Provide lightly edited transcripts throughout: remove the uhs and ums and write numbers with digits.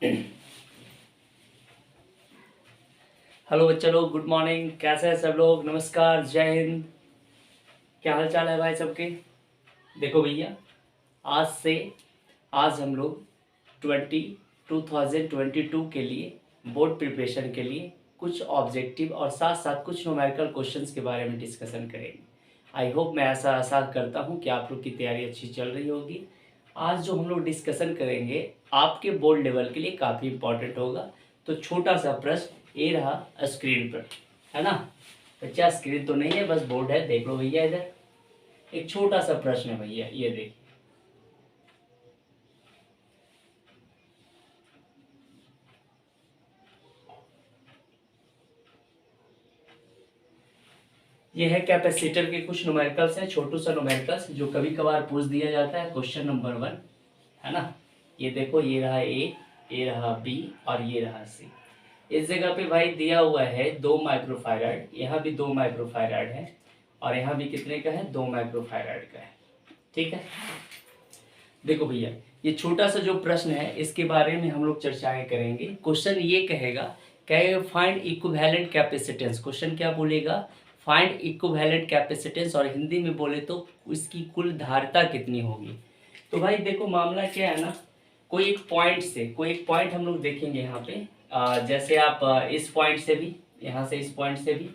Hello बच्चा लोग, good morning. कैसे हैं सब लोग? नमस्कार, जय हिंद। क्या हाल चाल है भाई सबके? देखो भैया, आज से आज हम लोग 2022 के लिए बोर्ड प्रिपरेशन के लिए कुछ ऑब्जेक्टिव और साथ साथ कुछ न्यूमेरिकल क्वेश्चंस के बारे में डिस्कशन करेंगे। आई होप, मैं ऐसा आशा करता हूँ कि आप लोग की तैयारी अच्छी चल रही होगी। आज जो हम लोग डिस्कशन करेंगे आपके बोर्ड लेवल के लिए काफ़ी इम्पोर्टेंट होगा। तो छोटा सा प्रश्न ये रहा स्क्रीन पर, है ना बच्चा? स्क्रीन तो नहीं है, बस बोर्ड है। देख लो भैया, इधर एक छोटा सा प्रश्न है भैया, ये देखिए। ये है कैपेसिटर के कुछ न्यूमेरिकल्स हैं, छोटू सा न्यूमेरिकल्स जो कभी कभार पूछ दिया जाता है। क्वेश्चन नंबर 1, है ना? ये देखो, ये रहा ए, ये रहा बी और ये रहा सी। इस जगह पे भाई दिया हुआ है 2 माइक्रोफायराड, यहाँ भी 2 माइक्रोफायराड है और यहाँ भी कितने का है? 2 माइक्रोफायराड का है। ठीक है, देखो भैया, ये छोटा सा जो प्रश्न है इसके बारे में हम लोग चर्चाएं करेंगे। क्वेश्चन ये कहेगा क्या, फाइंड इक्विवेलेंट कैपेसिटेंस। क्वेश्चन क्या बोलेगा? फाइंड इक्विवेलेंट कैपेसिटेंस, और हिंदी में बोले तो इसकी कुल धारिता कितनी होगी। तो भाई देखो, मामला क्या है ना, कोई एक पॉइंट हम लोग देखेंगे यहाँ पे। जैसे आप इस पॉइंट से भी, यहाँ से इस पॉइंट से भी,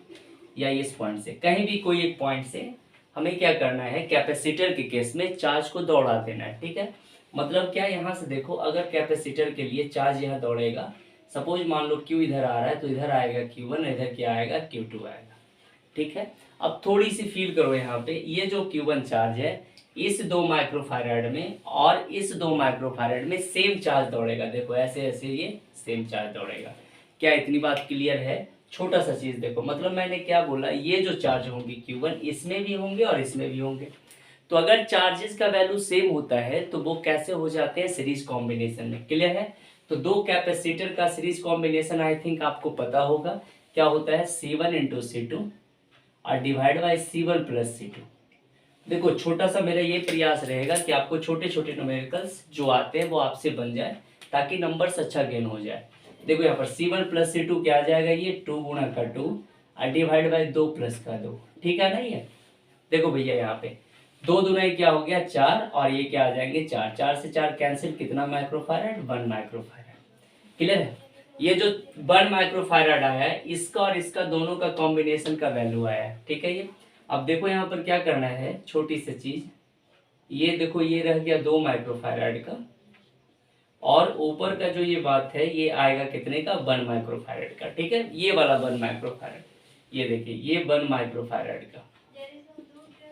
या इस पॉइंट से, कहीं भी कोई एक पॉइंट से हमें क्या करना है, कैपेसिटर के केस में चार्ज को दौड़ा देना है। ठीक है, मतलब क्या, यहाँ से देखो, अगर कैपेसिटर के लिए चार्ज यहाँ दौड़ेगा, सपोज मान लो क्यू इधर आ रहा है तो इधर आएगा Q1, इधर क्या आएगा, Q2 आएगा। ठीक है, अब थोड़ी सी फील करो यहाँ पे, ये जो Q1 चार्ज है इस 2 माइक्रोफारेड में और इस 2 माइक्रोफारेड में सेम चार्ज दौड़ेगा। देखो ऐसे ऐसे ये सेम चार्ज दौड़ेगा। क्या इतनी बात क्लियर है? छोटा सा चीज देखो, मतलब मैंने क्या बोला, ये जो चार्ज होंगे Q1 इसमें भी होंगे और इसमें भी होंगे। तो अगर चार्जेस का वैल्यू सेम होता है तो वो कैसे हो जाते हैं? सीरीज कॉम्बिनेशन में। क्लियर है? तो 2 कैपेसिटर का सीरीज कॉम्बिनेशन आई थिंक आपको पता होगा। क्या होता है? C1 इंटू C2 और divide by C1 plus C2। देखो, छोटा सा मेरा ये प्रयास रहेगा कि आपको छोटे छोटे न्यूमेरिकल्स जो आते हैं वो आपसे बन जाए, ताकि नंबर्स अच्छा गेन हो जाए। देखो यहाँ पर C1 प्लस C2 क्या आ जाएगा, ये 2 गुणा का 2 और डिवाइड बाई 2 प्लस का 2। ठीक है ना? ये देखो भैया, यहाँ पे 2 दूना क्या हो गया, 4, और ये क्या आ जाएंगे, 4, 4 से 4 कैंसिल, कितना माइक्रोफारेड? 1 माइक्रोफारेड। क्लियर है? ये जो 1 माइक्रोफारेड आया है, इसका और इसका दोनों का कॉम्बिनेशन का वैल्यू आया है। ठीक है, ये अब देखो यहाँ पर क्या करना है, छोटी सी चीज, ये देखो, ये रह गया 2 माइक्रोफारेड का, और ऊपर का जो ये बात है ये आएगा कितने का, 1 माइक्रोफारेड का। ठीक है, ये वाला 1 माइक्रोफारेड, ये देखिए, ये 1 माइक्रोफारेड का।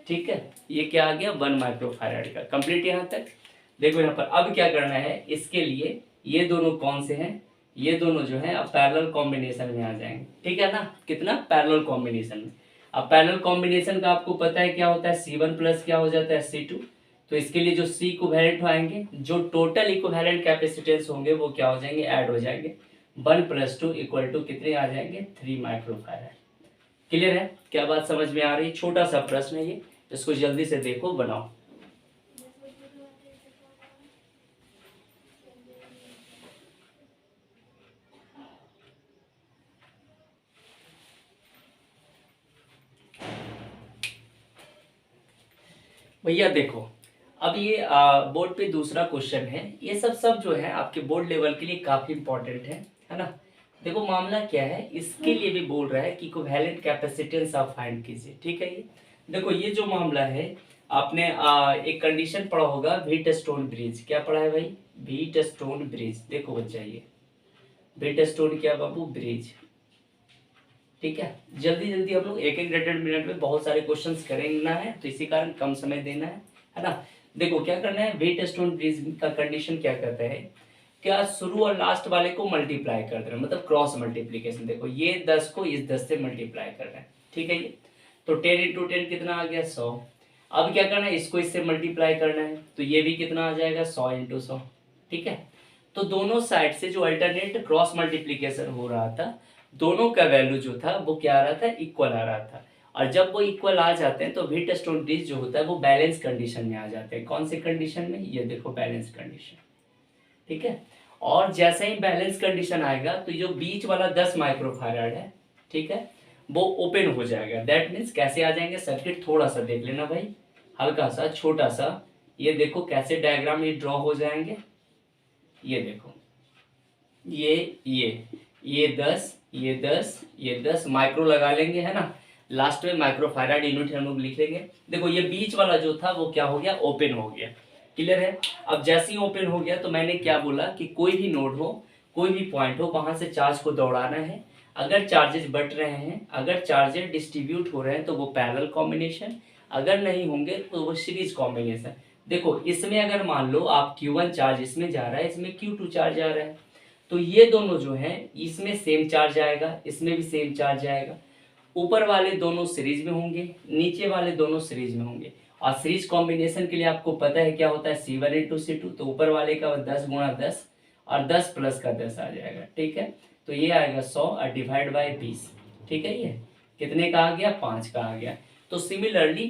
ठीक है, ये क्या आ गया, 1 माइक्रोफारेड का। कंप्लीट यहाँ तक। देखो यहाँ पर अब क्या करना है, इसके लिए ये दोनों कौन से हैं, ये दोनों जो है अब पैरेलल कॉम्बिनेशन में आ जाएंगे। ठीक है ना? कितना? पैरेलल कॉम्बिनेशन में। अब पैरेलल कॉम्बिनेशन का आपको पता है क्या होता है, C1 प्लस क्या हो जाता है, C2। तो इसके लिए जो C इक्विवेलेंट आएंगे, जो टोटल इक्विवेलेंट कैपेसिटेंस होंगे वो क्या हो जाएंगे, ऐड हो जाएंगे। 1 प्लस 2 इक्वल टू कितने आ जाएंगे, 3 माइक्रोफारेड। क्लियर है? क्या बात समझ में आ रही? छोटा सा प्रश्न है ये, इसको जल्दी से देखो, बनाओ। भैया देखो, अब ये बोर्ड पे दूसरा क्वेश्चन है। ये सब सब जो है आपके बोर्ड लेवल के लिए काफी इंपॉर्टेंट है ना? देखो मामला क्या है, इसके लिए भी बोल रहा है कि इक्विवेलेंट कैपेसिटेंस आप फाइंड कीजिए। ठीक है, ये देखो, ये जो मामला है, आपने एक कंडीशन पढ़ा होगा, व्हीट स्टोन ब्रिज। क्या पढ़ा है भाई? Wheat stone bridge. देखो बच्चा, ये व्हीट स्टोन क्या बाबू, ब्रिज। ठीक है, जल्दी जल्दी हम लोग एक एक डेढ़ मिनट में बहुत सारे क्वेश्चंस करेंगे है, तो इसी कारण कम समय देना है ना? देखो क्या करना है, वेट स्टोन ब्रिज का कंडीशन क्या कहता है, क्या शुरू और लास्ट वाले को मल्टीप्लाई कर देना, मतलब क्रॉस मल्टीप्लीकेशन। देखो ये 10 को इस 10 से मल्टीप्लाई करना है। ठीक है, ये तो 10 इंटू 10 कितना आ गया, 100। अब क्या करना है, इसको इससे मल्टीप्लाई करना है, तो ये भी कितना आ जाएगा, 100 इंटू 100। ठीक है, तो दोनों साइड से जो अल्टरनेट क्रॉस मल्टीप्लीकेशन हो रहा था, दोनों का वैल्यू जो था वो क्या आ रहा था, इक्वल आ रहा था। और जब वो इक्वल आ जाते हैं तो व्हीट स्टोन ब्रिज जो होता है वो बैलेंस कंडीशन में आ जाते हैं। कौन से कंडीशन में? ये देखो, बैलेंस कंडीशन। ठीक है, और जैसे ही बैलेंस कंडीशन आएगा तो जो बीच वाला 10 माइक्रोफैराड है, ठीक है, वो ओपन हो जाएगा। दैट मीन्स कैसे आ जाएंगे सर्किट, थोड़ा सा देख लेना भाई, हल्का सा छोटा सा, ये देखो कैसे डायग्राम ये ड्रॉ हो जाएंगे। ये देखो ये 10, ये 10, ये 10 माइक्रो लगा लेंगे, है ना, लास्ट में माइक्रोफैराड यूनिट हम लोग लिख लेंगे। देखो ये बीच वाला जो था वो क्या हो गया, ओपन हो गया। क्लियर है। अब जैसे ही ओपन हो गया तो मैंने क्या बोला कि कोई भी नोड हो, कोई भी पॉइंट हो, वहां से चार्ज को दौड़ाना है। अगर चार्जेस बट रहे हैं, अगर चार्जेस डिस्ट्रीब्यूट हो रहे हैं तो वो पैरेलल कॉम्बिनेशन, अगर नहीं होंगे तो वो सीरीज कॉम्बिनेशन। देखो इसमें अगर मान लो आप Q1 चार्ज इसमें जा रहा है, इसमें Q2 चार्ज आ रहा है, तो ये दोनों जो हैं इसमें सेम चार्ज आएगा, इसमें भी सेम चार्ज आएगा। ऊपर वाले दोनों सीरीज में होंगे, नीचे वाले दोनों सीरीज में होंगे। और सीरीज कॉम्बिनेशन के लिए आपको पता है क्या होता है, C1 इंटू C2, तो ऊपर वाले का 10 गुणा 10 और 10 प्लस का 10 आ जाएगा। ठीक है, तो ये आएगा 100 और डिवाइड बाई 20। ठीक है, ये कितने का आ गया, 5 का आ गया। तो सिमिलरली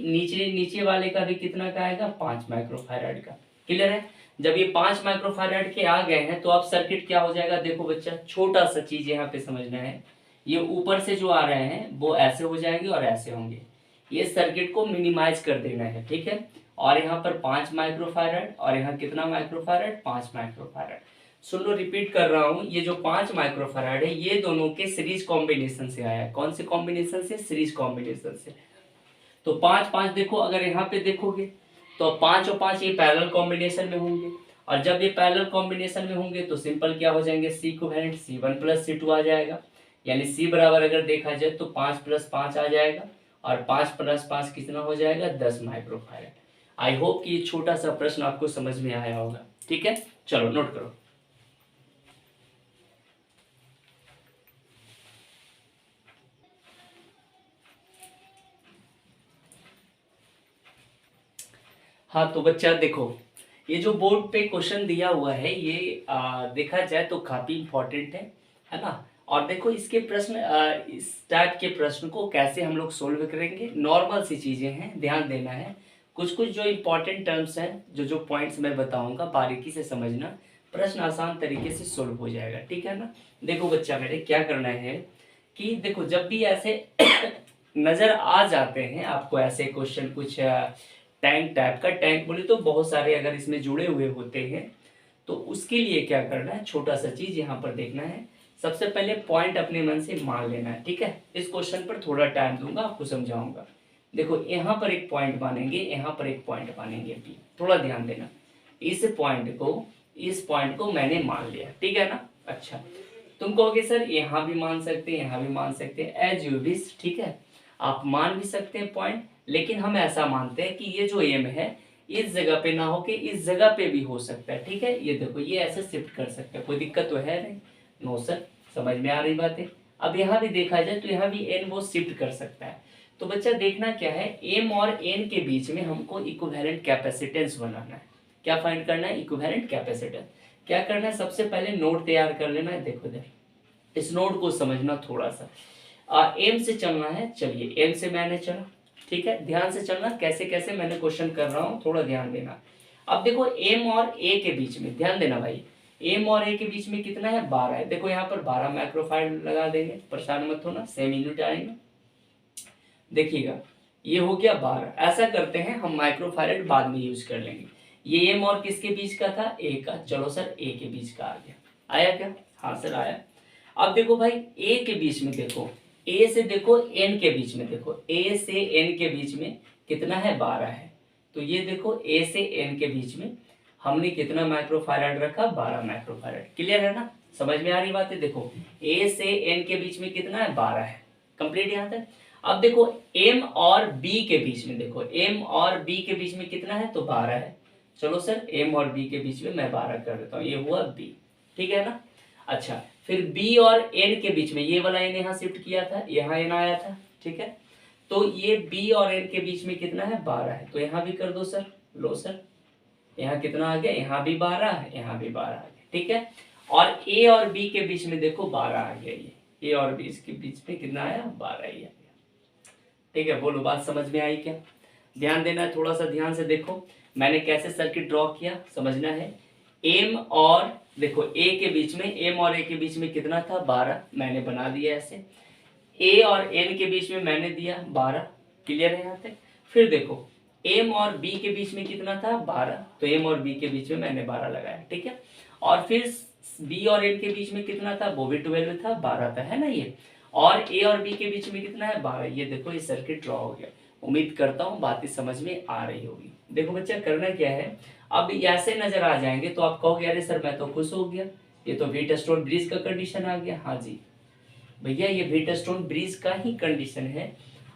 नीचे वाले का भी कितना का आएगा, 5 माइक्रोफैराड का। क्लियर है। जब ये 5 माइक्रोफैराड के आ गए हैं तो अब सर्किट क्या हो जाएगा, देखो बच्चा छोटा सा चीज यहाँ पे समझना है, ये ऊपर से जो आ रहे हैं वो ऐसे हो जाएंगे और ऐसे होंगे, ये सर्किट को मिनिमाइज कर देना है। ठीक है, और यहाँ पर 5 माइक्रोफैराड और यहाँ कितना माइक्रोफैराड, 5 माइक्रोफैराड। सुन लो, रिपीट कर रहा हूँ, ये जो 5 माइक्रोफैराड है ये दोनों के सीरीज कॉम्बिनेशन से आया है। कौन से कॉम्बिनेशन से, सीरीज कॉम्बिनेशन से। तो 5 5 देखो, अगर यहाँ पे देखोगे तो 5 और 5 ये पैरेलल कॉम्बिनेशन में होंगे, और जब ये पैरेलल कॉम्बिनेशन में होंगे तो सिंपल क्या हो जाएंगे, C equivalent C1 plus C2 आ जाएगा। यानी C बराबर अगर देखा जाए तो 5 प्लस 5 आ जाएगा, और 5 प्लस 5 कितना हो जाएगा, 10 माइक्रोफैराड। आई होप कि ये छोटा सा प्रश्न आपको समझ में आया होगा। ठीक है, चलो नोट करो। हाँ तो बच्चा देखो, ये जो बोर्ड पे क्वेश्चन दिया हुआ है ये देखा जाए तो काफी इंपॉर्टेंट है ना। और देखो इसके प्रश्न, इस टाइप के प्रश्न को कैसे हम लोग सोल्व करेंगे, नॉर्मल सी चीजें हैं, ध्यान देना है। कुछ कुछ जो इंपॉर्टेंट टर्म्स हैं, जो पॉइंट्स मैं बताऊंगा बारीकी से समझना, प्रश्न आसान तरीके से सोल्व हो जाएगा। ठीक है ना। देखो बच्चा मेरे क्या करना है कि देखो जब भी ऐसे नजर आ जाते हैं आपको ऐसे क्वेश्चन, कुछ टैंक टाइप का, टैंक बोले तो बहुत सारे अगर इसमें जुड़े हुए होते हैं, तो उसके लिए क्या करना है, छोटा सा चीज यहाँ पर देखना है। सबसे पहले पॉइंट अपने मन से मान लेना है। ठीक है, इस क्वेश्चन पर थोड़ा टाइम दूंगा, आपको समझाऊंगा। देखो यहाँ पर एक पॉइंट मानेंगे, यहाँ पर एक पॉइंट मानेंगे पी, थोड़ा ध्यान देना। इस पॉइंट को मैंने मान लिया, ठीक है ना। अच्छा, तुम कहोगे सर यहाँ भी मान सकते हैं, यहाँ भी मान सकते हैं, एज यू विश। ठीक है, आप मान भी सकते हैं पॉइंट, लेकिन हम ऐसा मानते हैं कि ये जो एम है इस जगह पे ना होके इस जगह पे भी हो सकता है। ठीक है, ये देखो ये ऐसे शिफ्ट कर सकते हैं, कोई दिक्कत तो है नहीं। नो सर, समझ में आ रही बातें। अब यहाँ भी देखा जाए तो यहाँ भी एन वो शिफ्ट कर सकता है। तो बच्चा देखना क्या है, एम और एन के बीच में हमको इक्विवेलेंट कैपेसिटेंस बनाना है। क्या फाइंड करना है, इक्विवेलेंट कैपेसिटेंस। क्या करना है, सबसे पहले नोड तैयार कर लेना है। देखो इस नोड को समझना थोड़ा सा। एम से चलना है, चलिए एम से मैंने चला। ठीक है, ध्यान से चलना, कैसे कैसे मैंने क्वेश्चन कर रहा हूँ, थोड़ा ध्यान देना। अब देखो एम और ए के बीच में ध्यान देना भाई, एम और ए के बीच में कितना है, 12 है। देखो यहाँ पर 12 माइक्रोफैराड लगा देंगे, परेशान मत होना, सेम यूनिट आएंगे। देखिएगा ये हो गया 12। ऐसा करते हैं हम, माइक्रोफैराड बाद में यूज कर लेंगे। ये एम और किसके बीच का था, ए का। चलो सर ए के बीच का आ गया, आया क्या, हाँ सर आया। अब देखो भाई ए के बीच में देखो, ए से देखो एन के बीच में देखो, ए से एन के बीच में कितना है, 12 है। तो ये देखो ए से एन के बीच में हमने कितना माइक्रोफैराड रखा, 12 माइक्रोफैराड। क्लियर है ना, समझ में आ रही बात है। देखो ए से एन के बीच में कितना है, 12 है। कंप्लीट यहाँ तक। अब देखो एम और बी के बीच में, देखो एम और बी के बीच में कितना है, तो 12 है। चलो सर एम और बी के बीच में मैं 12 कर देता हूँ, ये हुआ बी। ठीक है ना। अच्छा, फिर बी और एन के बीच में, ये वाला एन यहाँ शिफ्ट किया था, यहाँ एन आया था। ठीक है, तो ये बी और एन के बीच में कितना है, 12 है। तो यहाँ भी कर दो सर, लो सर, यहाँ कितना आ गया, यहाँ भी 12 है, यहाँ भी 12 आ गया। ठीक है, और ए और बी के बीच में देखो 12 आ गया, ये ए और बी के बीच में कितना आया, 12 ही आ गया। ठीक है, बोलो बात समझ में आई क्या। ध्यान देना है, थोड़ा सा ध्यान से देखो मैंने कैसे सर्किट ड्रॉ किया, समझना है। एम और देखो ए के बीच में, एम और ए के बीच में कितना था 12, मैंने बना दिया ऐसे। ए और एन के बीच में मैंने दिया 12, क्लियर है यहाँ तक। फिर देखो एम और बी के बीच में कितना था 12, तो एम और बी के बीच में मैंने 12 लगाया, ठीक है। और फिर बी और एन के बीच में कितना था, वो भी 12 था, 12 था, है ना ये। और ए और बी के बीच में कितना है 12। ये देखो ये सर्किट ड्रॉ हो गया। उम्मीद करता हूँ बातें समझ में आ रही होगी। देखो बच्चा करना क्या है, अब ऐसे नजर आ जाएंगे तो आप कहोगे अरे सर मैं तो खुश हो गया, ये तो व्हीटस्टोन ब्रिज का कंडीशन आ गया। हाँ जी भैया ये व्हीटस्टोन ब्रिज का ही कंडीशन है।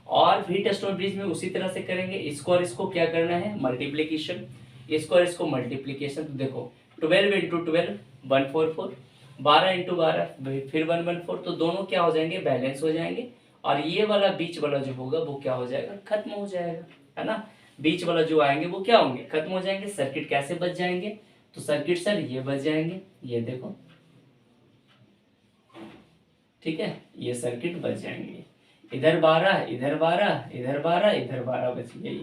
और व्हीटस्टोन ब्रिज में उसी तरह से करेंगे, इसको और इसको क्या करना है मल्टीप्लीकेशन, इसको और इसको मल्टीप्लीकेशन। तो देखो 12 इंटू 12 144, 12 इंटू 12 फिर 114, तो दोनों क्या हो जाएंगे बैलेंस हो जाएंगे। और ये वाला बीच वाला जो होगा वो क्या हो जाएगा खत्म हो जाएगा, है ना। बीच वाला जो आएंगे वो क्या होंगे खत्म हो जाएंगे। सर्किट कैसे बच जाएंगे, तो सर्किट सर ये बच जाएंगे, ये देखो, ठीक है, ये सर्किट बच जाएंगे। इधर 12 इधर 12 इधर 12 इधर 12 बच गई,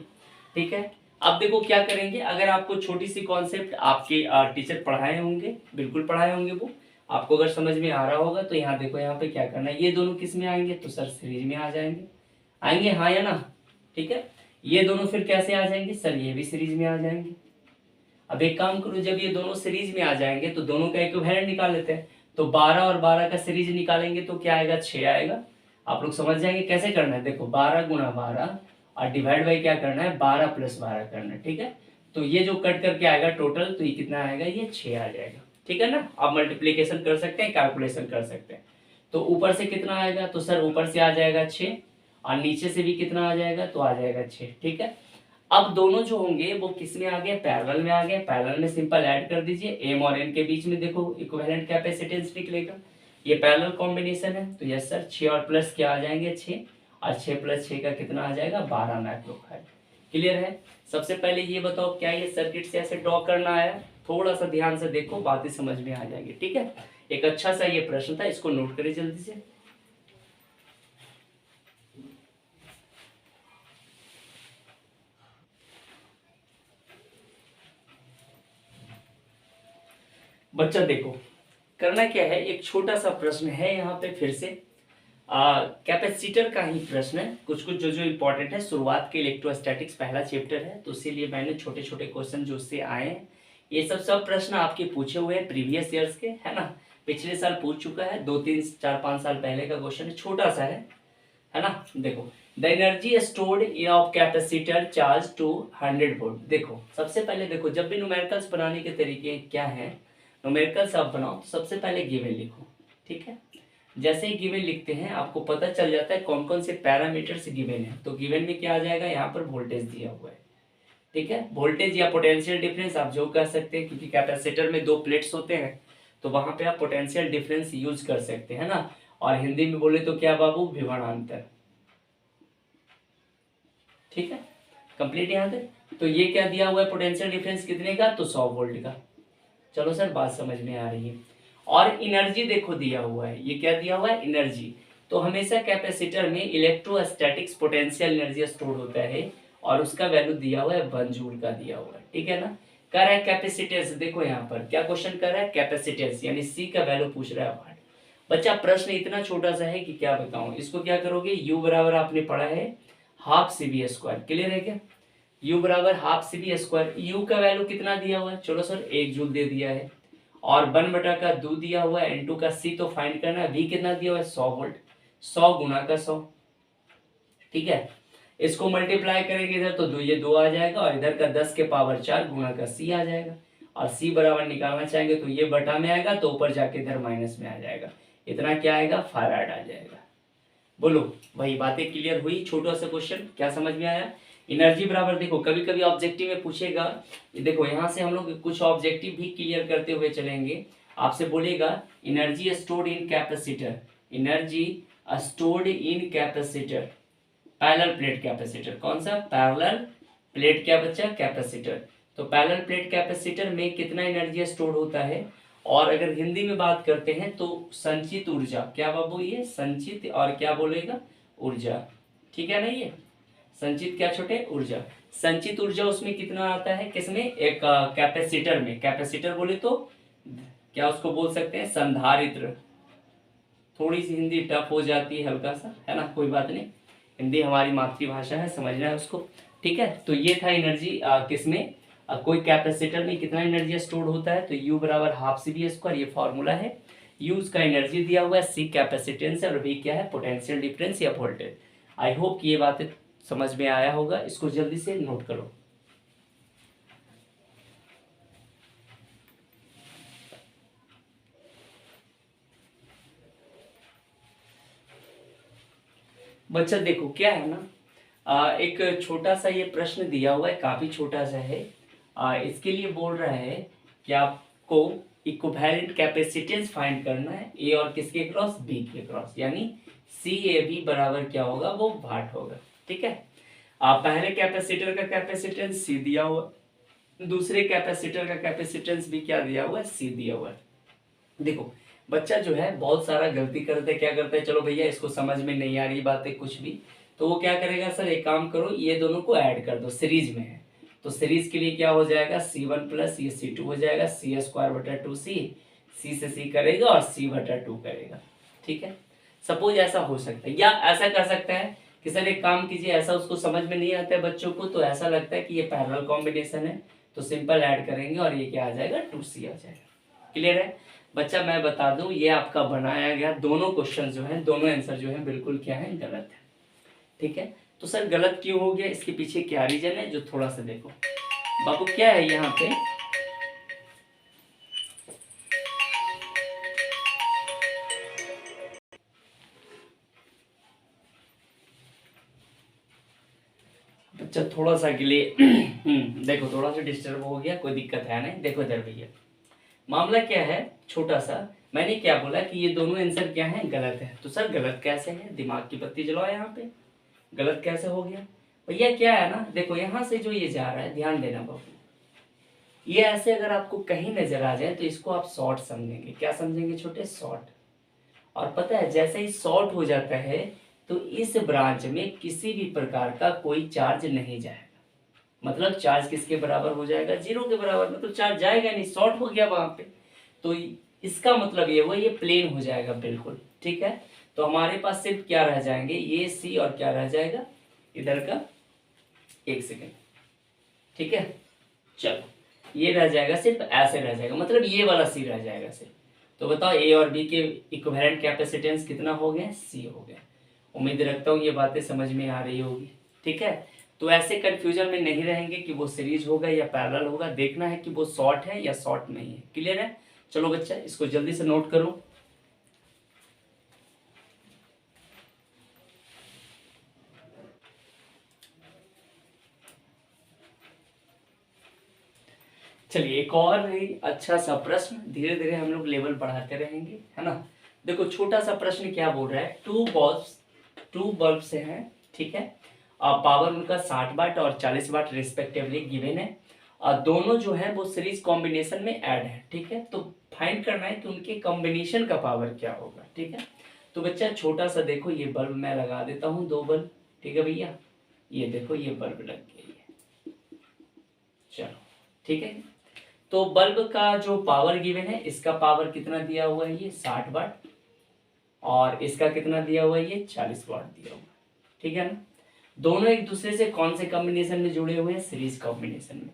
ठीक है। अब देखो क्या करेंगे, अगर आपको छोटी सी कॉन्सेप्ट आपके टीचर पढ़ाए होंगे, बिल्कुल पढ़ाए होंगे, वो आपको अगर समझ में आ रहा होगा तो यहाँ देखो, यहाँ पे क्या करना है, ये दोनों किस में आएंगे, तो सर सीरीज में आ जाएंगे, आएंगे हाँ या ना, ठीक है। ये दोनों फिर कैसे आ जाएंगे, सर ये भी सीरीज में आ जाएंगे। अब एक काम करो, जब ये दोनों सीरीज में आ जाएंगे तो दोनों का इक्विवेलेंट निकाल लेते हैं। तो 12 और 12 का सीरीज निकालेंगे तो क्या आएगा 6 आएगा। आप लोग समझ जाएंगे कैसे करना है। देखो 12 गुणा 12 और डिवाइड बाई क्या करना है 12 प्लस 12 करना है, ठीक है। तो ये जो कट करके आएगा टोटल, तो ये कितना आएगा, ये 6 आ जाएगा, ठीक है ना। आप मल्टीप्लीकेशन कर सकते हैं, कैलकुलेशन कर सकते हैं। तो ऊपर से कितना आएगा, तो सर ऊपर से आ जाएगा 6 और नीचे से भी कितना आ जाएगा, तो आ जाएगा 6, ठीक है। अब दोनों जो होंगे वो किस में आ गए, पैरेलल में आ गए। पैरेलल में सिंपल ऐड कर दीजिए, एम और एन के बीच में देखो इक्विवेलेंट कैपेसिटेंस निकलेगा। ये पैरेलल कॉम्बिनेशन है, तो यस सर 6 और प्लस क्या आ जाएंगे 6, और 6 प्लस 6 का कितना आ जाएगा 12 माइक्रोफैराड। क्लियर है। सबसे पहले ये बताओ क्या ये सर्किट से ऐसे ड्रॉ करना है, थोड़ा सा ध्यान से देखो बातें समझ में आ जाएगी, ठीक है। एक अच्छा सा ये प्रश्न था, इसको नोट करिए जल्दी से। बच्चा देखो करना क्या है, एक छोटा सा प्रश्न है यहाँ पे फिर से कैपेसिटर का ही प्रश्न है। कुछ कुछ जो जो इम्पोर्टेंट है, शुरुआत के इलेक्ट्रोस्टैटिक्स पहला चैप्टर है, तो इसीलिए मैंने छोटे छोटे क्वेश्चन जो उससे आए हैं, ये सब प्रश्न आपके पूछे हुए हैं प्रीवियस ईयर्स के, है ना। पिछले साल पूछ चुका है, 2 3 4 5 साल पहले का क्वेश्चन है, छोटा सा है ना। देखो the energy stored in off capacitor charge to 100 volt. देखो सबसे पहले देखो, जब भी न्यूमेरिकल्स बनाने के तरीके क्या है, न्यूमेरिकल्स आप बनाओ तो सबसे पहले गिवन लिखो, ठीक है। जैसे ही गिवन लिखते हैं आपको पता चल जाता है कौन कौन से पैरामीटर्स गिवन है। तो गिवन में क्या आ जाएगा, यहाँ पर वोल्टेज दिया हुआ है, ठीक है। वोल्टेज या पोटेंशियल डिफरेंस आप जो कह सकते हैं, क्योंकि कैपेसिटर में 2 प्लेट्स होते हैं, तो वहां पे आप पोटेंशियल डिफरेंस यूज कर सकते हैं ना। और हिंदी में बोले तो क्या बाबू, विभवांतर, ठीक है। कंप्लीट यहाँ तक। तो ये क्या दिया हुआ है पोटेंशियल डिफरेंस कितने का, तो 100 वोल्ट का। चलो सर बात समझ में आ रही है। और एनर्जी देखो दिया हुआ है, ये क्या दिया हुआ है एनर्जी। तो हमेशा कैपेसिटर में इलेक्ट्रोस्टैटिक्स पोटेंशियल एनर्जी स्टोर होता है, और उसका वैल्यू दिया हुआ है 1 जूल का दिया हुआ है, ठीक है ना। कह रहा है कैपेसिटेंस, देखो यहाँ पर क्या क्वेश्चन कर रहा है, कैपेसिटेंस यानी सी का वैल्यू पूछ रहा है वाट। बच्चा प्रश्न इतना छोटा सा है कि क्या बताऊं, इसको क्या करोगे, यू बराबर आपने पढ़ा है half C B square, clear है क्या। u बराबर half C B square, U का वैल्यू कितना दिया हुआ है, चलो सर 1 जूल दे दिया है, और 1/2 दिया हुआ है, n2 का c तो फाइंड करना है, v कितना दिया हुआ है 100 वोल्ट, 100 गुना का 100, ठीक है। इसको मल्टीप्लाई करेंगे इधर तो ये 2 आ जाएगा, और इधर का 10 के पावर 4 गुना का c आ जाएगा, और c बराबर निकालना चाहेंगे तो ये बटा में आएगा, तो ऊपर जाके इधर माइनस में आ जाएगा, इतना क्या आएगा फैराड आ जाएगा। बोलो भाई बातें क्लियर हुई, छोटा सा क्वेश्चन क्या समझ में आया। एनर्जी बराबर देखो कभी कभी ऑब्जेक्टिव में पूछेगा, देखो यहाँ से हम लोग कुछ ऑब्जेक्टिव भी क्लियर करते हुए चलेंगे। आपसे बोलेगा एनर्जी स्टोर्ड इन कैपेसिटर, एनर्जी स्टोर्ड इन कैपेसिटर, पैरेलल प्लेट कैपेसिटर, कौन सा पैरेलल प्लेट क्या बच्चा कैपेसिटर। तो पैरेलल प्लेट कैपेसिटर में कितना एनर्जी स्टोर होता है, और अगर हिंदी में बात करते हैं तो संचित ऊर्जा, क्या बाबू ये संचित और क्या बोलेगा ऊर्जा, ठीक है ना। ये संचित क्या छोटे ऊर्जा, संचित ऊर्जा उसमें कितना आता है, किसमें एक कैपेसिटर में, कैपेसिटर बोले तो क्या उसको बोल सकते हैं, संधारित्र। थोड़ी सी हिंदी टफ हो जाती है हल्का सा, है ना, कोई बात नहीं, हिंदी हमारी मातृभाषा है, समझना है उसको। ठीक है, तो ये था एनर्जी किसमें, कोई कैपेसिटर में कितना एनर्जी स्टोर होता है, तो U बराबर हाफ सी बी स्क्वायर, ये फॉर्मूला है। U उसका एनर्जी दिया हुआ है, C कैपेसिटेंस है, और V क्या है, पोटेंशियल डिफरेंस या वोल्टेज। आई होप ये बातें समझ में आया होगा, इसको जल्दी से नोट करो। बच्चा देखो क्या है ना, एक छोटा सा ये प्रश्न दिया हुआ है, काफी छोटा सा है। इसके लिए बोल रहा है कि आपको इक्विवेलेंट कैपेसिटेंस फाइंड करना है, ए और किसके क्रॉस, बी के क्रॉस, यानी सी ए बी बराबर क्या होगा, वो वाट होगा। ठीक है, आप पहले कैपेसिटर का कैपेसिटेंस सी दिया हुआ, दूसरे कैपेसिटर का कैपेसिटेंस भी क्या दिया हुआ है, सी दिया हुआ है। देखो बच्चा जो है बहुत सारा गलती करते, क्या करते हैं, चलो भैया इसको समझ में नहीं आ रही बातें कुछ भी, तो वो क्या करेगा, सर एक काम करो, ये दोनों को ऐड कर दो, सीरीज में है, तो सीरीज के लिए क्या हो जाएगा, C1 प्लस ये C2 हो जाएगा, C स्क्वायर बटा 2C, C से C करेगा और C बटा 2 करेगा। ठीक है, सपोज ऐसा हो सकता है, या ऐसा कर सकता है कि सर एक काम कीजिए, ऐसा उसको समझ में नहीं आता है बच्चों को, तो ऐसा लगता है कि ये पैरेलल कॉम्बिनेशन है, तो सिंपल ऐड करेंगे और ये क्या आ जाएगा, 2C आ जाएगा। क्लियर है बच्चा, मैं बता दूं ये आपका बनाया गया दोनों क्वेश्चन जो है, दोनों आंसर जो है बिल्कुल क्या है, गलत है। ठीक है, तो सर गलत क्यों हो गया, इसके पीछे क्या रीजन है, जो थोड़ा सा देखो बाबू, क्या है यहाँ पे, बच्चा थोड़ा सा के लिए देखो थोड़ा सा डिस्टर्ब हो गया, कोई दिक्कत है नहीं, देखो इधर भैया, मामला क्या है, छोटा सा, मैंने क्या बोला कि ये दोनों आंसर क्या है, गलत है, तो सर गलत कैसे है, दिमाग की बत्ती जलाओ यहाँ पे, गलत कैसे हो गया भैया, क्या है ना, देखो यहाँ से जो ये जा रहा है, ध्यान देना बाबू, ये ऐसे अगर आपको कहीं नजर आ जाए तो इसको आप शॉर्ट समझेंगे, क्या समझेंगे छोटे, शॉर्ट। और पता है जैसे ही शॉर्ट हो जाता है तो इस ब्रांच में किसी भी प्रकार का कोई चार्ज नहीं जाएगा, मतलब चार्ज किसके बराबर हो जाएगा, जीरो के बराबर, मतलब चार्ज जाएगा नहीं, शॉर्ट हो गया वहां पे, तो इसका मतलब ये हुआ, ये प्लेन हो जाएगा बिल्कुल। ठीक है, तो हमारे पास सिर्फ क्या रह जाएंगे, ये सी और क्या रह जाएगा इधर का, एक सेकेंड, ठीक है, चलो ये रह जाएगा, सिर्फ ऐसे रह जाएगा, मतलब ये वाला सी रह जाएगा सिर्फ। तो बताओ ए और बी के इक्विवेलेंट कैपेसिटेंस कितना हो गया, सी हो गया। उम्मीद रखता हूँ ये बातें समझ में आ रही होगी। ठीक है, तो ऐसे कंफ्यूजन में नहीं रहेंगे कि वो सीरीज होगा या पैरेलल होगा, देखना है कि वो शॉर्ट है या शॉर्ट नहीं है। क्लियर है, चलो बच्चा इसको जल्दी से नोट करो। चलिए एक और अच्छा सा प्रश्न, धीरे धीरे हम लोग लेवल बढ़ाते रहेंगे, है ना। देखो छोटा सा प्रश्न क्या बोल रहा है, टू बल्ब से हैं, ठीक है, पावर उनका 60 वाट और 40 वाट रिस्पेक्टिवली गिवन है, और दोनों जो है वो सीरीज कॉम्बिनेशन में ऐड है। ठीक है, तो फाइंड करना है कि उनके कॉम्बिनेशन का पावर क्या होगा। ठीक है, तो बच्चा छोटा सा देखो, ये बल्ब मैं लगा देता हूँ, 2 बल्ब, ठीक है भैया, ये देखो ये बल्ब लग गई है, चलो ठीक है। तो बल्ब का जो पावर गिवन है, इसका पावर कितना दिया हुआ है, ये 60 वाट, और इसका कितना दिया हुआ है, ये 40 वाट दिया हुआ है। ठीक है ना, दोनों एक दूसरे से कौन से कॉम्बिनेशन में जुड़े हुए हैं, सीरीज कॉम्बिनेशन में।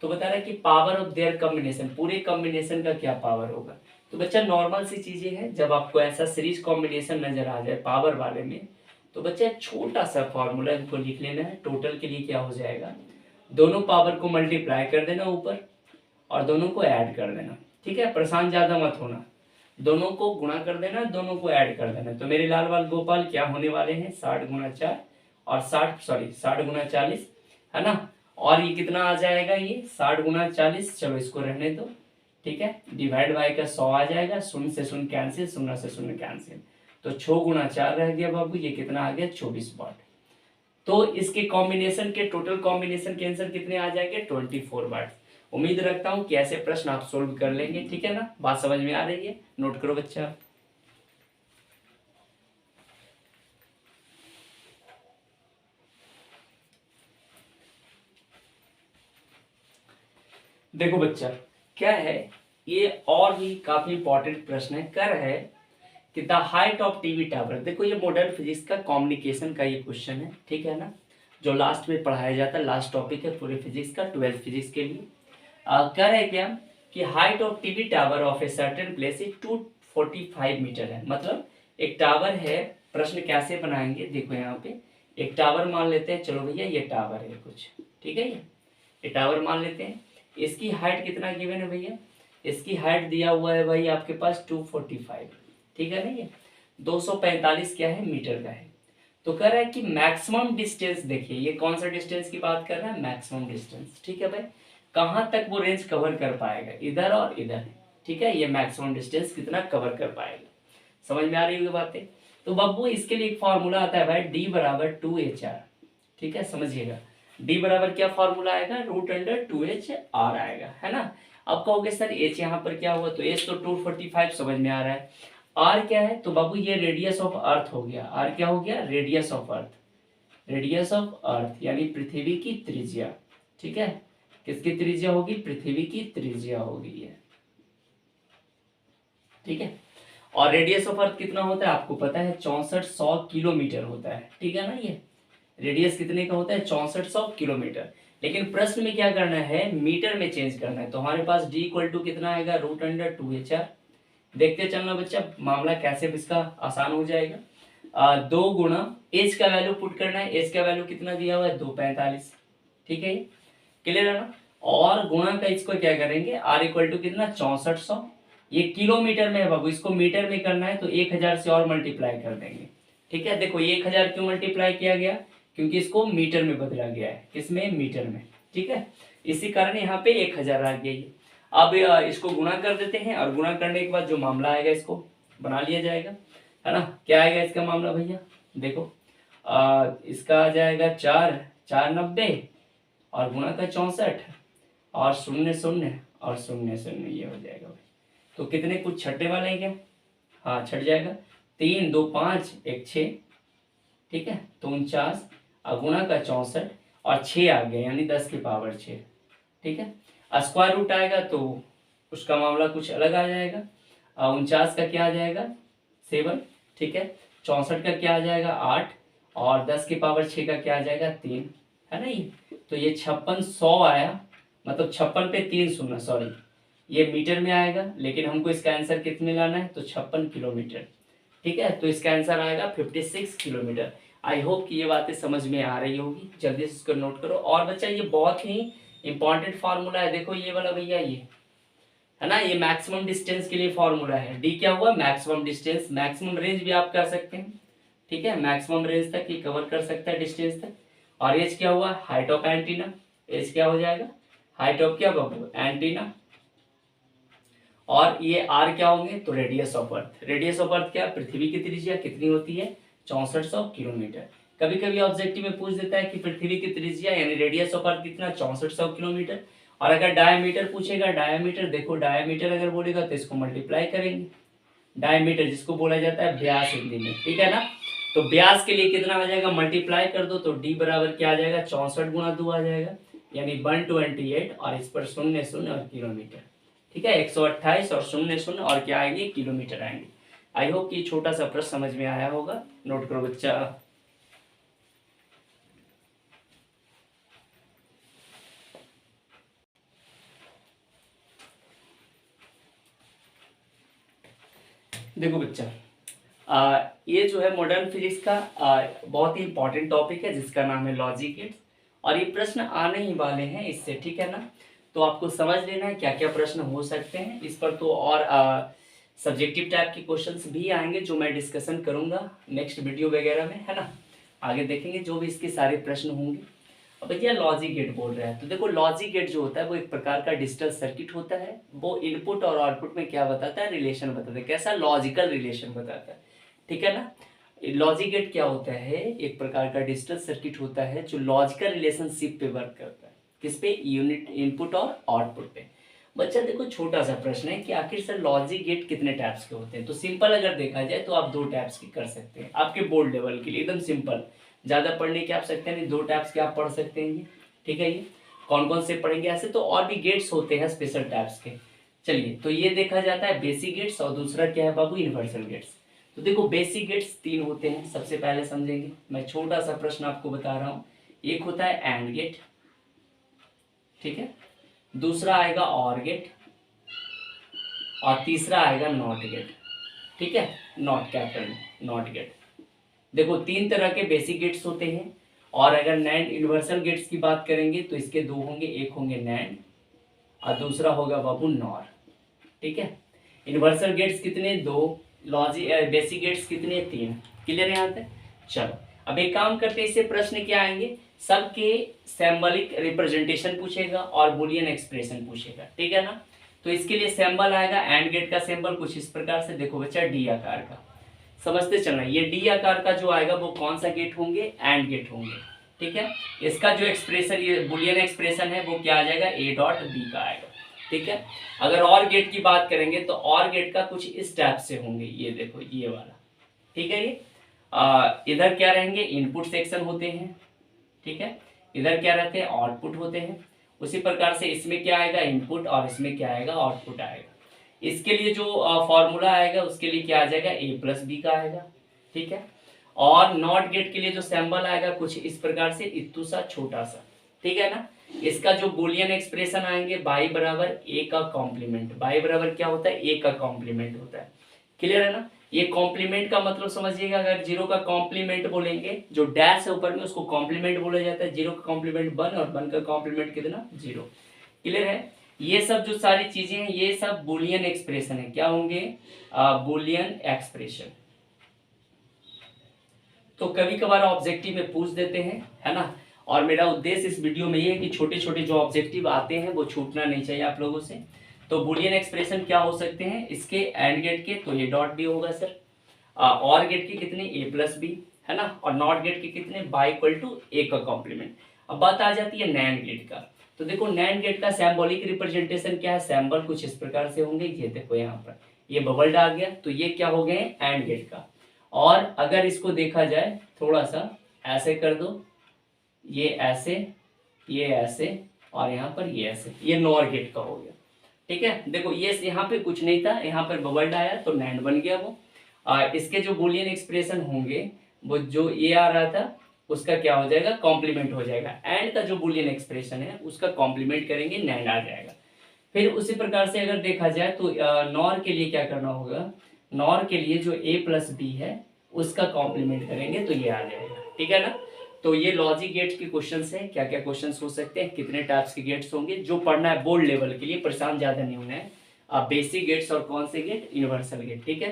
तो बता रहा है कि पावर ऑफ देयर कॉम्बिनेशन, पूरे कॉम्बिनेशन का क्या पावर होगा। तो बच्चा नॉर्मल सी चीजें हैं, जब आपको ऐसा सीरीज कॉम्बिनेशन नजर आ जाए पावर वाले में, तो बच्चा एक छोटा सा फॉर्मूला इनको लिख लेना है। टोटल के लिए क्या हो जाएगा, दोनों पावर को मल्टीप्लाई कर देना ऊपर और दोनों को ऐड कर देना। ठीक है, परेशान ज्यादा मत होना, दोनों को गुणा कर देना, दोनों को ऐड कर देना। तो मेरे लाल बाल गोपाल क्या होने वाले हैं, 60 गुना 4 और 60 गुना 40, है ना, और ये कितना आ जाएगा, ये 60 गुना 40, चलो इसको रहने दो। ठीक है, डिवाइड बाय का 100 आ जाएगा, शून्य से शून्य कैंसिल, शून्य से शून्य कैंसिल, तो 6 गुना 4 रह गया बाबू, ये कितना आ गया, 24 वाट। तो इसके कॉम्बिनेशन के, टोटल कॉम्बिनेशन के आंसर कितने आ जाएंगे, 24 वाट। उम्मीद रखता हूं कि ऐसे प्रश्न आप सोल्व कर लेंगे। ठीक है ना, बात समझ में आ रही है, नोट करो बच्चा। देखो बच्चा क्या है ये और भी काफी इंपॉर्टेंट प्रश्न है। कर है कि the height of TV tower, देखो ये मॉडर्न फिजिक्स का कम्युनिकेशन का ये क्वेश्चन है, ठीक है ना, जो लास्ट में पढ़ाया जाता है, लास्ट टॉपिक है पूरे फिजिक्स का, 12th फिजिक्स के लिए। कर है क्या कि height of TV tower of a certain place is 245 metre है। मतलब एक टावर है, प्रश्न कैसे बनाएंगे देखो यहाँ पे, एक टावर मान लेते हैं, चलो भैया ये टावर है कुछ, ठीक है, ये टावर मान लेते हैं। इसकी हाइट कितना गिवन है भैया, इसकी हाइट दिया हुआ है भाई आपके पास 245, ठीक है ना, ये 245 क्या है मीटर का है। तो कह रहा है कि मैक्सिमम डिस्टेंस, देखिए ये कौन सा डिस्टेंस की बात कर रहा है, मैक्सिमम डिस्टेंस, ठीक है भाई, कहाँ तक वो रेंज कवर कर पाएगा, इधर और इधर, ठीक है, ये मैक्सिमम डिस्टेंस कितना कवर कर पाएगा। समझ में आ रही होगी बातें। तो बब्बू इसके लिए एक फॉर्मूला आता है भाई, डी बराबर 2HR, ठीक है, समझिएगा, डी बराबर क्या फॉर्मूला आएगा, √2HR आएगा, है ना। अब कहोगे सर एच यहाँ पर क्या हुआ, तो एच तो 245 समझ में आ रहा है, आर क्या है, तो बाबू ये रेडियस ऑफ अर्थ हो गया, आर क्या हो गया, radius of earth, radius of earth यानी पृथ्वी की त्रिज्या, ठीक है, किसकी त्रिज्या होगी, पृथ्वी की त्रिज्या होगी ये, ठीक है। और रेडियस ऑफ अर्थ कितना होता है आपको पता है, 6400 किलोमीटर होता है, ठीक है ना, ये रेडियस कितने का होता है, 6400 किलोमीटर। लेकिन प्रश्न में क्या करना है, मीटर में चेंज करना है, तो हमारे पास डी इक्वल टू कितना आएगा, √2HR। देखते चलना बच्चा, मामला कैसे इसका आसान हो जाएगा। 2 गुणा एच का वैल्यू पुट करना है, एच का वैल्यू कितना दिया हुआ है, 245, ठीक है, क्लियर है ना। और गुणा का इसको क्या करेंगे, आर इक्वल टू कितना 6400, ये किलोमीटर में है बाबू, इसको मीटर में करना है तो 1000 से और मल्टीप्लाई कर देंगे, ठीक है। देखो 1000 क्यों मल्टीप्लाई किया गया, क्योंकि इसको मीटर में बदला गया है, किसमें, मीटर में, ठीक है, इसी कारण यहाँ पे 1000 आ गया ये। अब इसको गुणा कर देते हैं, और गुणा करने के बाद जो मामला आएगा इसको बना लिया जाएगा, है ना। क्या आएगा इसका मामला भैया, देखो इसका आ जाएगा 4/490 और गुणा का 64 और 0 और 0 ये हो जाएगा भाई। तो कितने कुछ छठे वाले हैं क्या, हाँ छट जाएगा, 3 2 5 1 6, ठीक है, तो 49 और गुणा का 64 और 6 आ गया यानी 10 की पावर 6, ठीक है। स्क्वायर रूट आएगा तो उसका मामला कुछ अलग आ जाएगा, 49 का क्या आ जाएगा 7, ठीक है, 64 का क्या आ जाएगा 8 और 10 की पावर 6 का क्या आ जाएगा 3, है ना ये। तो ये 5600 आया, मतलब 56 पे 3 0, सॉरी ये मीटर में आएगा, लेकिन हमको इसका आंसर कितने लाना है, तो 56 किलोमीटर, ठीक है। तो इसका आंसर आएगा 56 किलोमीटर। आई होप कि ये बातें समझ में आ रही होगी, जल्दी से इसको नोट करो। और बच्चा ये बहुत ही इंपॉर्टेंट फार्मूला है, देखो ये वाला भैया, ये है ना, ये मैक्सिमम डिस्टेंस के लिए फार्मूला है। डी क्या हुआ, मैक्सिमम डिस्टेंस, मैक्सिमम रेंज भी आप कर सकते हैं, ठीक है, मैक्सिमम रेंज तक ये कवर कर सकता है डिस्टेंस तक। और एच क्या हुआ, हाइट ऑफ एंटीना, एच क्या हो जाएगा, हाइट ऑफ क्या बाबू, एंटीना। और ये आर क्या होंगे, तो radius of earth, radius of earth क्या, पृथ्वी की त्रिज्या कितनी होती है, 6400 किलोमीटर। कभी कभी ऑब्जेक्टिव में पूछ देता है कि पृथ्वी की त्रिज्या यानी रेडियस ऑफ अर्थ कितना, 6400 किलोमीटर। और अगर डायमीटर पूछेगा, डायमीटर देखो, डायमीटर अगर बोलेगा तो इसको मल्टीप्लाई करेंगे, डायमीटर जिसको बोला जाता है व्यास हिंदी में, ठीक है ना। तो व्यास के लिए कितना आ जाएगा, मल्टीप्लाई कर दो, तो डी बराबर क्या आ जाएगा, 64 गुणा 2 आ जाएगा यानी 128 और इस पर 0 और किलोमीटर, ठीक है, 128 और 0 और क्या आएंगे, किलोमीटर आएंगे। आई होप कि छोटा सा प्रश्न समझ में आया होगा, नोट करो बच्चा। देखो बच्चा, ये जो है मॉडर्न फिजिक्स का बहुत ही इंपॉर्टेंट टॉपिक है जिसका नाम है लॉजिक गेट्स, और ये प्रश्न आने ही वाले हैं इससे, ठीक है ना। तो आपको समझ लेना है क्या क्या प्रश्न हो सकते हैं इस पर। तो और सब्जेक्टिव टाइप के क्वेश्चंस भी आएंगे जो मैं डिस्कशन करूंगा नेक्स्ट वीडियो वगैरह में, है ना, आगे देखेंगे जो भी इसके सारे प्रश्न होंगे। अब भैया लॉजिक गेट बोल रहे हैं, तो देखो लॉजिक गेट जो होता है वो एक प्रकार का डिजिटल सर्किट होता है, वो इनपुट और आउटपुट में क्या बताता है, रिलेशन बताता है, कैसा लॉजिकल रिलेशन बताता है, ठीक है ना। लॉजिक गेट क्या होता है, एक प्रकार का डिजिटल सर्किट होता है जो लॉजिकल रिलेशनशिप पे वर्क करता है, किस पे, यूनिट इनपुट और आउटपुट पे। बच्चा देखो छोटा सा प्रश्न है कि आखिर सर लॉजिक गेट कितने टाइप्स के होते हैं, तो सिंपल अगर देखा जाए तो आप 2 टाइप्स की कर सकते हैं, आपके बोर्ड लेवल के लिए एकदम सिंपल, ज़्यादा पढ़ने की आवश्यकता नहीं, 2 टाइप्स के आप पढ़ सकते हैं ये, ठीक है। ये कौन कौन से पढ़ेंगे ऐसे, तो और भी गेट्स होते हैं स्पेशल टाइप्स के, चलिए, तो ये देखा जाता है बेसिक गेट्स और दूसरा क्या है बाबू, यूनिवर्सल गेट्स। तो देखो बेसिक गेट्स 3 होते हैं, सबसे पहले समझेंगे। मैं छोटा सा प्रश्न आपको बता रहा हूँ। एक होता है एंड गेट, ठीक है, दूसरा आएगा और गेट, और तीसरा आएगा नॉट गेट, ठीक है, नॉट कैपिटल नॉट गेट। देखो 3 तरह के बेसिक गेट्स होते हैं, और अगर नैंड यूनिवर्सल गेट्स की बात करेंगे तो इसके 2 होंगे, एक होंगे नैंड और दूसरा होगा बाबू नॉर, ठीक है। यूनिवर्सल गेट्स कितने, 2, बेसिक गेट्स कितने, 3। क्लियर है यहाँ तक? चलो अब एक काम करते हैं, इससे प्रश्न क्या आएंगे, सबके सिंबॉलिक रिप्रेजेंटेशन पूछेगा और बुलियन एक्सप्रेशन पूछेगा, ठीक है ना। तो इसके लिए सिंबल आएगा, एंड गेट का सिंबल कुछ इस प्रकार से, देखो बच्चा डी आकार का, समझते चलना। ये डी आकार का जो आएगा वो कौन सा गेट होंगे, एंड गेट होंगे, ठीक है। इसका जो एक्सप्रेशन, ये बुलियन एक्सप्रेशन है, वो क्या आ जाएगा, ए डॉट बी का आएगा, ठीक है। अगर और गेट की बात करेंगे तो और गेट का कुछ इस टाइप से होंगे, ये देखो ये वाला, ठीक है। ये इधर क्या रहेंगे, इनपुट सेक्शन होते हैं, ठीक है, इधर क्या रहते हैं, आउटपुट होते हैं। उसी प्रकार से इसमें क्या आएगा, इनपुट, और इसमें क्या आएगा, आउटपुट आएगा। इसके लिए जो फॉर्मूला आएगा उसके लिए क्या आ जाएगा, ए प्लस बी का आएगा, ठीक है। और नॉट गेट के लिए जो सिंबल आएगा कुछ इस प्रकार से, इतू सा छोटा सा, ठीक है ना। इसका जो बुलियन एक्सप्रेशन आएंगे, बाई बराबर ए का कॉम्प्लीमेंट। बाई बराबर क्या होता है, ए का कॉम्प्लीमेंट होता है। क्लियर है ना। ये कॉम्प्लीमेंट का मतलब समझिएगा, अगर 0 का कॉम्प्लीमेंट बोलेंगे, जो डैश है ऊपर में उसको कॉम्प्लीमेंट बोला जाता है। 0 का कॉम्प्लीमेंट 1 और 1 का कॉम्प्लीमेंट कितना, 0। क्लियर है। ये सब जो सारी चीजें हैं ये सब बुलियन एक्सप्रेशन है। क्या होंगे, बुलियन एक्सप्रेशन। तो कभी कभार ऑब्जेक्टिव में पूछ देते हैं, है ना। और मेरा उद्देश्य इस वीडियो में ये है कि छोटे छोटे जो ऑब्जेक्टिव आते हैं वो छूटना नहीं चाहिए आप लोगों से। तो बुलियन एक्सप्रेशन क्या हो सकते हैं इसके, एंड गेट के तो ये डॉट बी होगा सर, और गेट के कितने, ए प्लस बी, है ना, और नॉट गेट के कितने, बाई इक्वल टू ए का कॉम्प्लीमेंट। अब बात आ जाती है नैंड गेट का। तो देखो नैंड गेट का सिंबॉलिक रिप्रेजेंटेशन क्या है, सिंबल कुछ इस प्रकार से होंगे। ये देखो यहाँ पर ये बबल डाल गया, तो ये क्या हो गए, एंड गेट का। और अगर इसको देखा जाए थोड़ा सा ऐसे कर दो, ये ऐसे, ये ऐसे, और यहाँ पर ये ऐसे, ये नॉर गेट का हो गया, ठीक है। देखो ये यहाँ पे कुछ नहीं था, यहाँ पर बबल आया तो नैंड बन गया वो। इसके जो बुलियन एक्सप्रेशन होंगे वो जो ये आ रहा था उसका क्या हो जाएगा, कॉम्प्लीमेंट हो जाएगा। एंड का जो बुलियन एक्सप्रेशन है उसका कॉम्प्लीमेंट करेंगे, नैंड आ जाएगा। फिर उसी प्रकार से अगर देखा जाए तो नॉर के लिए क्या करना होगा, नॉर के लिए जो ए प्लस बी है उसका कॉम्प्लीमेंट करेंगे तो ये आ जाएगा, ठीक है ना। तो ये लॉजिक गेट्स के क्वेश्चंस हैं। क्या क्या क्वेश्चंस हो सकते हैं, कितने टाइप्स के गेट्स होंगे, जो पढ़ना है बोर्ड लेवल के लिए, परेशान ज्यादा नहीं होना है। बेसिक गेट्स और कौन से गेट, यूनिवर्सल गेट, ठीक है।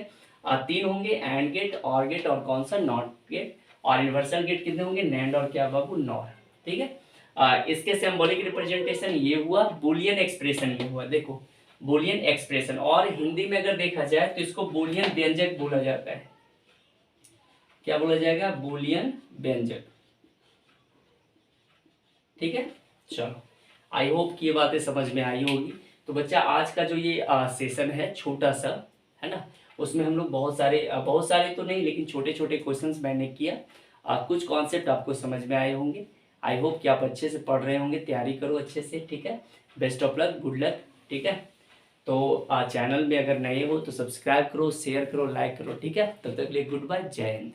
3 होंगे, एंड गेट, और गेट, और कौन सा, नॉट गेट। और यूनिवर्सल गेट कितने होंगे, नैंड और क्या बाबू, नॉर, ठीक है। इसके सिंबॉलिक रिप्रेजेंटेशन ये हुआ, बुलियन एक्सप्रेशन ये हुआ। देखो बुलियन एक्सप्रेशन, और हिंदी में अगर देखा जाए तो इसको बुलियन व्यंजक बोला जाता है। क्या बोला जाएगा, बुलियन व्यंजक, ठीक है। चलो आई होप कि ये बातें समझ में आई होगी। तो बच्चा आज का जो ये सेशन है छोटा सा, है ना, उसमें हम लोग बहुत सारे तो नहीं लेकिन छोटे छोटे क्वेश्चंस मैंने किया। कुछ कॉन्सेप्ट आपको समझ में आए होंगे। आई होप कि आप अच्छे से पढ़ रहे होंगे, तैयारी करो अच्छे से, ठीक है। Best of luck, good luck, ठीक है। तो चैनल में अगर नए हो तो सब्सक्राइब करो, शेयर करो, लाइक करो, ठीक है। तब तक के लिए गुड बाय, जय हिंद।